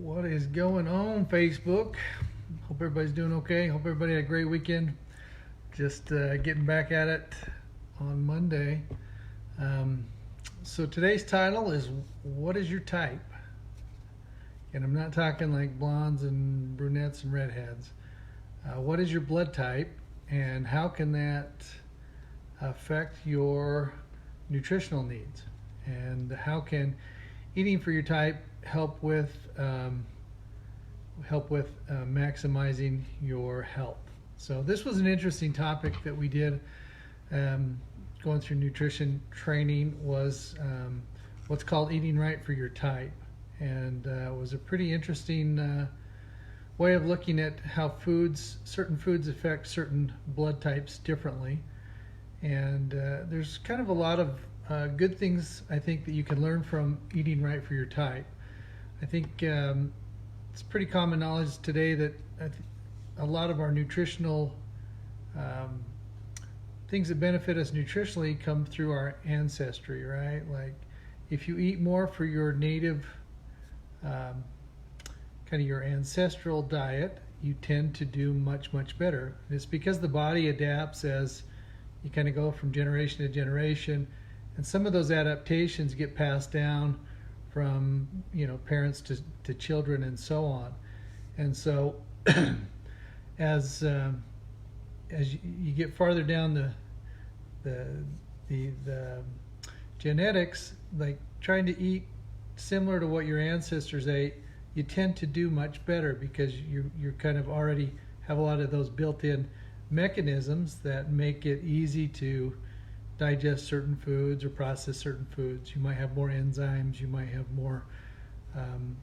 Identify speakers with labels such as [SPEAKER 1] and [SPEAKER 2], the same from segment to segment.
[SPEAKER 1] What is going on, Facebook? Hope everybody's doing okay. Hope everybody had a great weekend. Just getting back at it on Monday. So today's title is, what is your type? And I'm not talking like blondes and brunettes and redheads. What is your blood type, and how can that affect your nutritional needs? And how can eating for your type help with maximizing your health? So this was an interesting topic that we did going through nutrition training, was what's called eating right for your type. And it was a pretty interesting way of looking at how certain foods affect certain blood types differently. And there's kind of a lot of good things, I think, that you can learn from eating right for your type. I think it's pretty common knowledge today that a lot of our nutritional things that benefit us nutritionally come through our ancestry, right? Like if you eat more for your native, kind of your ancestral diet, you tend to do much, much better. And it's because the body adapts as you kind of go from generation to generation. And some of those adaptations get passed down from parents to children and so on. And so as you get farther down the genetics, like trying to eat similar to what your ancestors ate, you tend to do much better because you're kind of already have a lot of those built-in mechanisms that make it easy to digest certain foods or process certain foods. You might have more enzymes, you might have more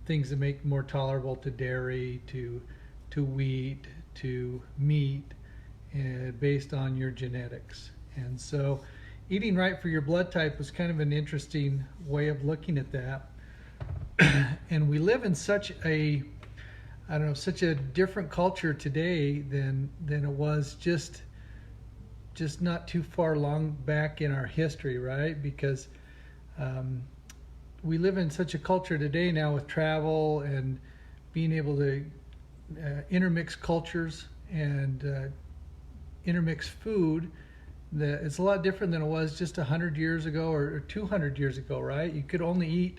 [SPEAKER 1] things that make more tolerable to dairy, to wheat, to meat, based on your genetics. And so eating right for your blood type was kind of an interesting way of looking at that. And we live in such a different culture today than it was just not too far long back in our history, right? Because we live in such a culture today now with travel and being able to intermix cultures and intermix food, that it's a lot different than it was just 100 years ago or 200 years ago, right? You could only eat,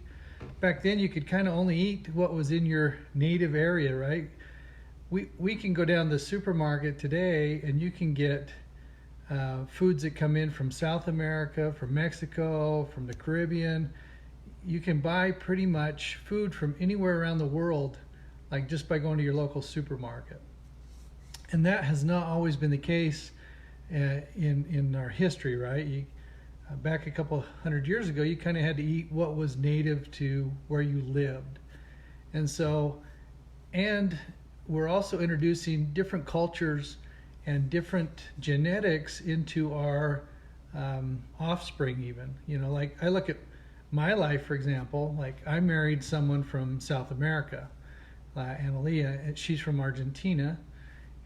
[SPEAKER 1] back then you could kind of only eat what was in your native area, right? We can go down to the supermarket today and you can get foods that come in from South America, from Mexico, from the Caribbean. You can buy pretty much food from anywhere around the world, like just by going to your local supermarket. And that has not always been the case in our history, right? Back a couple hundred years ago, you kind of had to eat what was native to where you lived. And we're also introducing different cultures and different genetics into our offspring even. Like I look at my life, for example, like I married someone from South America, Analia, and she's from Argentina,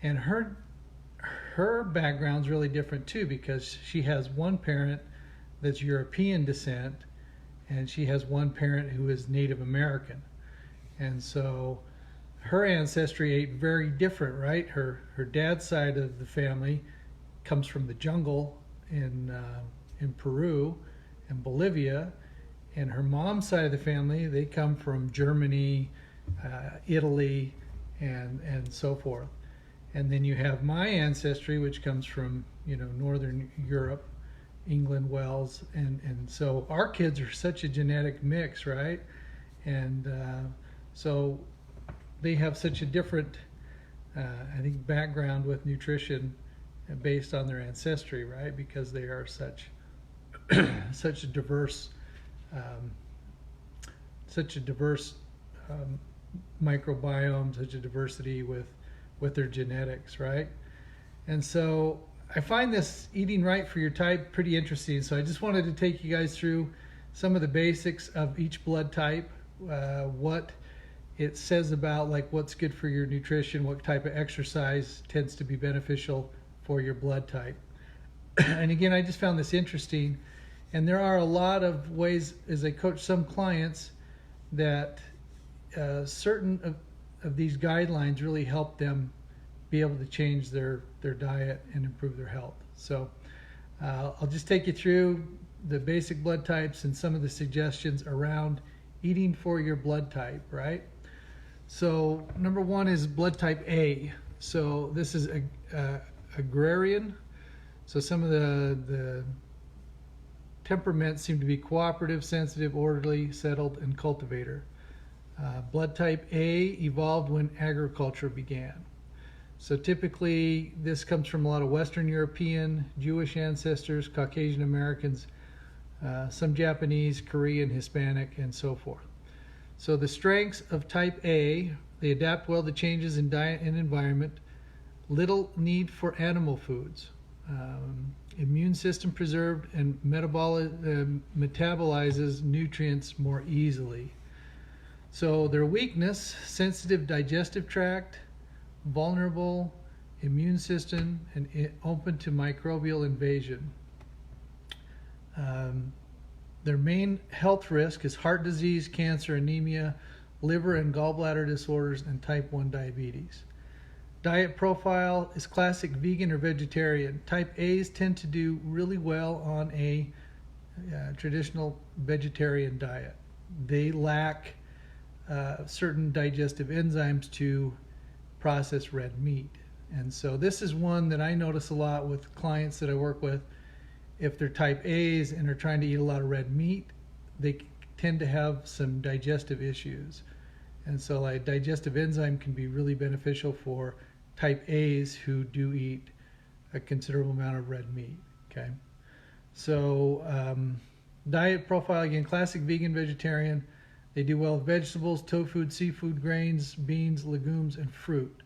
[SPEAKER 1] and her background's really different too, because she has one parent that's European descent and she has one parent who is Native American. And so her ancestry ate very different, right? Her dad's side of the family comes from the jungle in Peru and Bolivia, and her mom's side of the family, they come from Germany, Italy, and so forth. And then you have my ancestry, which comes from Northern Europe, England, Wales, and so our kids are such a genetic mix, right? And so they have such a different, I think, background with nutrition based on their ancestry, right? Because they are such a diverse microbiome, such a diversity with their genetics, right? And so I find this eating right for your type pretty interesting. So I just wanted to take you guys through some of the basics of each blood type, what it says about like what's good for your nutrition, what type of exercise tends to be beneficial for your blood type. And again, I just found this interesting. And there are a lot of ways, as I coach some clients, that certain of these guidelines really help them be able to change their diet and improve their health. So I'll just take you through the basic blood types and some of the suggestions around eating for your blood type, right? So number one is blood type A. So this is agrarian. So some of the temperaments seem to be cooperative, sensitive, orderly, settled, and cultivator. Blood type A evolved when agriculture began. So typically this comes from a lot of Western European, Jewish ancestors, Caucasian Americans, some Japanese, Korean, Hispanic, and so forth. So the strengths of type A: they adapt well to changes in diet and environment, little need for animal foods, immune system preserved, and metabolizes nutrients more easily. So their weakness: sensitive digestive tract, vulnerable immune system, and open to microbial invasion. Their main health risk is heart disease, cancer, anemia, liver and gallbladder disorders, and type 1 diabetes. Diet profile is classic vegan or vegetarian. Type A's tend to do really well on a traditional vegetarian diet. They lack certain digestive enzymes to process red meat. And so this is one that I notice a lot with clients that I work with. If they're type A's and are trying to eat a lot of red meat, they tend to have some digestive issues. And so like digestive enzyme can be really beneficial for type A's who do eat a considerable amount of red meat. Okay. So diet profile, again, classic vegan, vegetarian. They do well with vegetables, tofu, seafood, grains, beans, legumes, and fruit.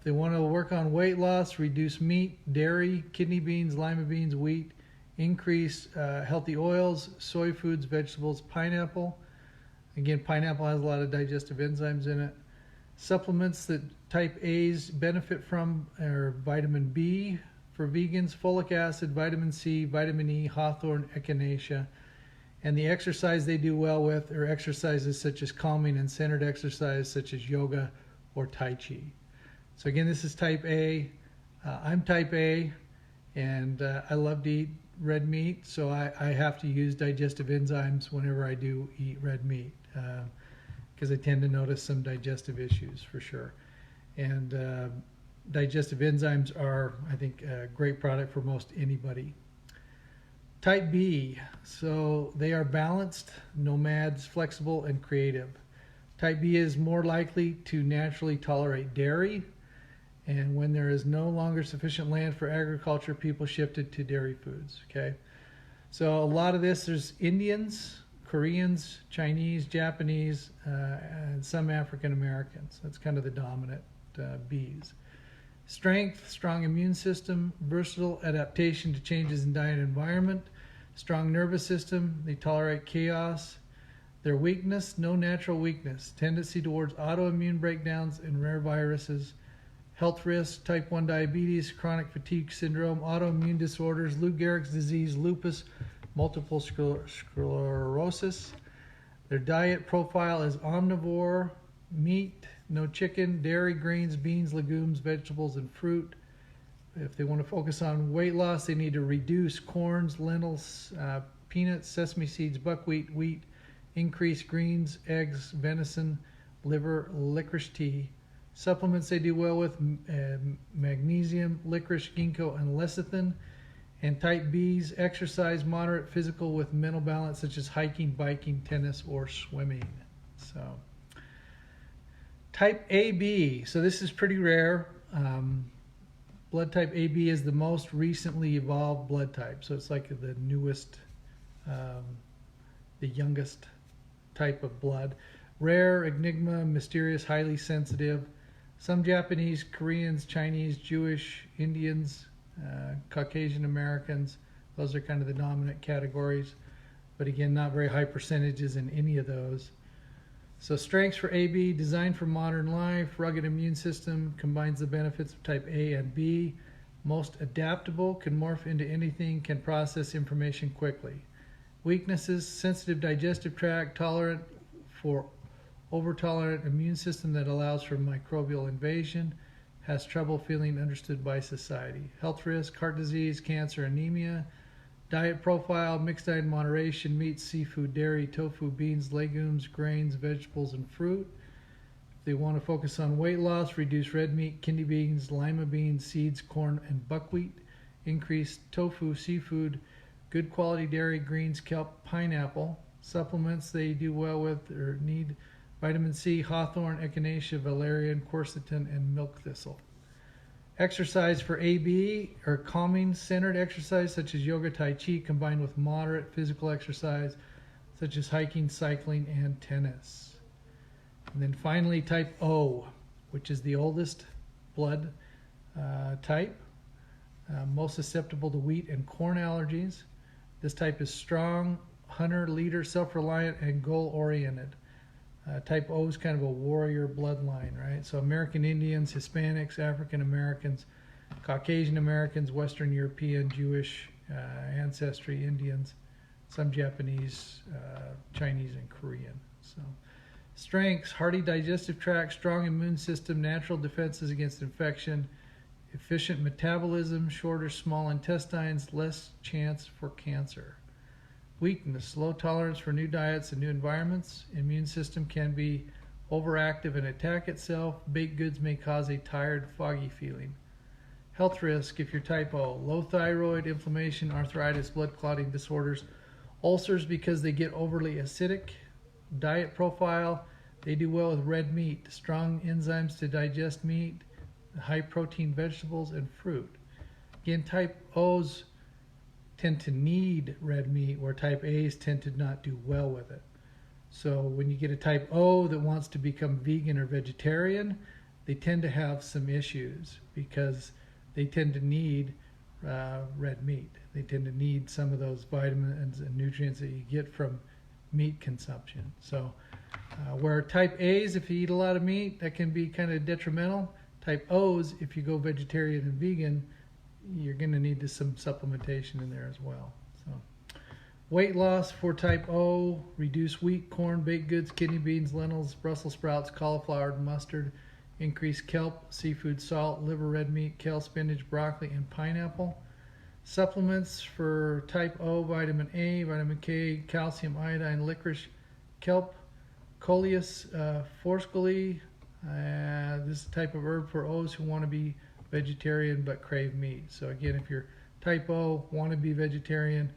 [SPEAKER 1] They want to work on weight loss, reduce meat, dairy, kidney beans, lima beans, wheat, increase healthy oils, soy foods, vegetables, pineapple. Again, pineapple has a lot of digestive enzymes in it. Supplements that type A's benefit from are vitamin B for vegans, folic acid, vitamin C, vitamin E, hawthorn, echinacea. And the exercise they do well with are exercises such as calming and centered exercise such as yoga or Tai Chi. So again, this is type A. I'm type A, and I love to eat red meat, so I have to use digestive enzymes whenever I do eat red meat, because I tend to notice some digestive issues for sure. And digestive enzymes are, I think, a great product for most anybody. Type B, so they are balanced, nomads, flexible, and creative. Type B is more likely to naturally tolerate dairy, and when there is no longer sufficient land for agriculture, people shifted to dairy foods. Okay, so a lot of this, there's Indians, Koreans, Chinese, Japanese, and some African Americans. That's kind of the dominant Bs. Strength: strong immune system, versatile adaptation to changes in diet and environment, strong nervous system, they tolerate chaos. Their weakness: no natural weakness, tendency towards autoimmune breakdowns and rare viruses. Health risks: type 1 diabetes, chronic fatigue syndrome, autoimmune disorders, Lou Gehrig's disease, lupus, multiple sclerosis. Their diet profile is omnivore, meat, no chicken, dairy, grains, beans, legumes, vegetables, and fruit. If they want to focus on weight loss, they need to reduce corns, lentils, peanuts, sesame seeds, buckwheat, wheat, increase greens, eggs, venison, liver, licorice tea. Supplements they do well with: magnesium, licorice, ginkgo, and lecithin. And type B's: exercise, moderate physical with mental balance, such as hiking, biking, tennis, or swimming. So type AB, so this is pretty rare. Blood type AB is the most recently evolved blood type, so it's like the newest, the youngest type of blood. Rare, enigma, mysterious, highly sensitive. Some Japanese, Koreans, Chinese, Jewish, Indians, Caucasian Americans, those are kind of the dominant categories, but again, not very high percentages in any of those. So strengths for AB: designed for modern life, rugged immune system, combines the benefits of type A and B, most adaptable, can morph into anything, can process information quickly. Weaknesses: sensitive digestive tract, tolerant for overtolerant immune system that allows for microbial invasion, has trouble feeling understood by society. Health risk, heart disease, cancer, anemia. Diet profile, mixed diet in moderation, meat, seafood, dairy, tofu, beans, legumes, grains, vegetables, and fruit. If they want to focus on weight loss, reduce red meat, kidney beans, lima beans, seeds, corn, and buckwheat. Increase tofu, seafood, good quality dairy, greens, kelp, pineapple. Supplements they do well with or need: vitamin C, hawthorn, echinacea, valerian, quercetin, and milk thistle. Exercise for AB, or calming centered exercise such as yoga, tai chi, combined with moderate physical exercise such as hiking, cycling, and tennis. And then finally, type O, which is the oldest blood type, most susceptible to wheat and corn allergies. This type is strong, hunter, leader, self-reliant, and goal-oriented. Type O is kind of a warrior bloodline, right? So American Indians, Hispanics, African Americans, Caucasian Americans, Western European, Jewish ancestry, Indians, some Japanese, Chinese, and Korean. So strengths: hardy digestive tract, strong immune system, natural defenses against infection, efficient metabolism, shorter small intestines, less chance for cancer. Weakness: low tolerance for new diets and new environments. Immune system can be overactive and attack itself. Baked goods may cause a tired, foggy feeling. Health risk: if you're type O, low thyroid, inflammation, arthritis, blood clotting disorders, ulcers because they get overly acidic. Diet profile: they do well with red meat, strong enzymes to digest meat, high protein vegetables, and fruit. Again, type O's tend to need red meat, where type A's tend to not do well with it. So when you get a type O that wants to become vegan or vegetarian, they tend to have some issues because they tend to need red meat. They tend to need some of those vitamins and nutrients that you get from meat consumption. So where type A's, if you eat a lot of meat, that can be kind of detrimental. Type O's, if you go vegetarian and vegan, you're going to need some supplementation in there as well. So, weight loss for type O: reduce wheat, corn, baked goods, kidney beans, lentils, Brussels sprouts, cauliflower, mustard. Increase kelp, seafood, salt, liver, red meat, kale, spinach, broccoli, and pineapple. Supplements for type O: vitamin A, vitamin K, calcium, iodine, licorice, kelp, Coleus forscoli. This is a type of herb for O's who want to be vegetarian but crave meat. So again, if you're type O, want to be vegetarian,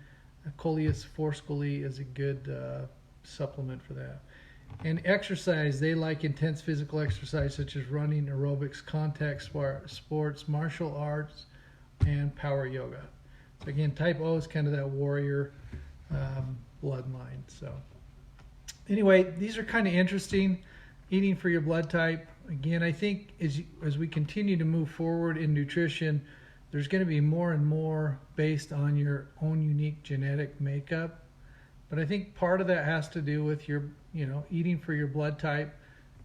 [SPEAKER 1] Coleus forscoli is a good supplement for that. And exercise, they like intense physical exercise such as running, aerobics, contact sports, martial arts, and power yoga. So again, type O is kind of that warrior bloodline. So anyway, these are kind of interesting. Eating for your blood type. Again, I think as we continue to move forward in nutrition, there's going to be more and more based on your own unique genetic makeup. But I think part of that has to do with your, eating for your blood type.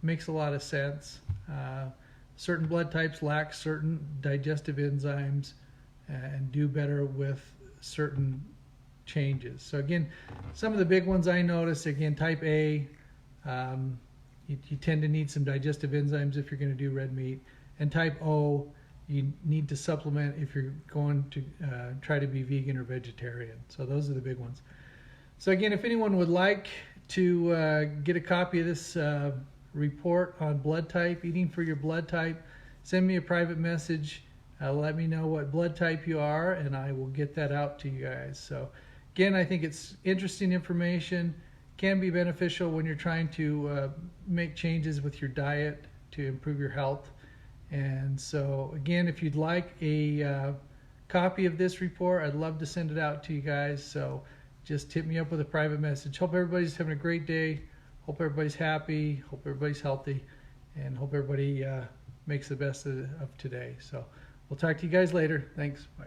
[SPEAKER 1] Makes a lot of sense. Certain blood types lack certain digestive enzymes and do better with certain changes. So again, some of the big ones I notice, again, type A, you tend to need some digestive enzymes if you're going to do red meat. And type O, you need to supplement if you're going to try to be vegan or vegetarian. So those are the big ones. So again, if anyone would like to get a copy of this report on blood type, eating for your blood type, send me a private message. Let me know what blood type you are, and I will get that out to you guys. So again, I think it's interesting information. Can be beneficial when you're trying to make changes with your diet to improve your health. And so again, if you'd like a copy of this report, I'd love to send it out to you guys. So just hit me up with a private message. Hope everybody's having a great day. Hope everybody's happy. Hope everybody's healthy. And hope everybody makes the best of today. So we'll talk to you guys later. Thanks. Bye.